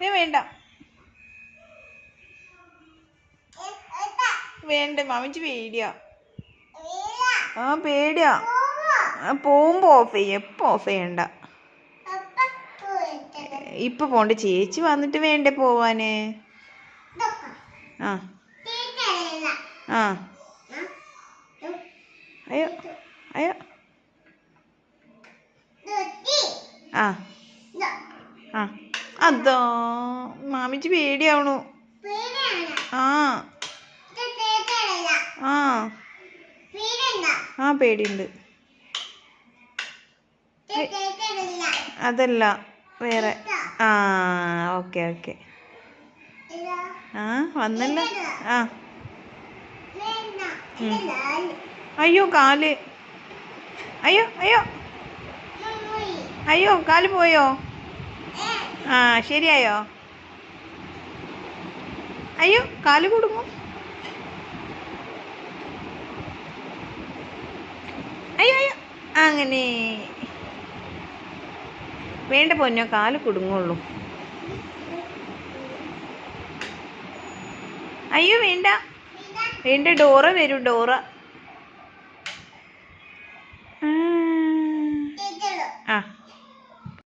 വേണ്ട വേണ്ട മാമിച്ച് പേടിയാ. പേടിയാ. പോകുമ്പോ ഓഫ് ചെയ്യ, എപ്പോ ഓഫ് ചെയ്യണ്ട. ഇപ്പൊ പോണ്ട, ചേച്ചി വന്നിട്ട് വേണ്ടേ പോവാന്. ആ ആ അയ്യോ അയ്യോ ആ ആ അതോ മാമിച്ച് പേടിയാവണു. ആ ആ ആ പേടിയുണ്ട്. അതല്ല വേറെ. ആ ഓക്കെ ഓക്കെ. ആ വന്നല്ലോ. ആ അയ്യോ കാല്, അയ്യോ അയ്യോ അയ്യോ കാല് പോയോ? ആ ശരിയായോ? അയ്യോ കാല് കുടുങ്ങും. അയ്യോ അയ്യോ അങ്ങനെ വേണ്ട പൊന്നോ, കാല് കുടുങ്ങുള്ളൂ. അയ്യോ വേണ്ട വേണ്ട, ഡോറ വരും, ഡോറ.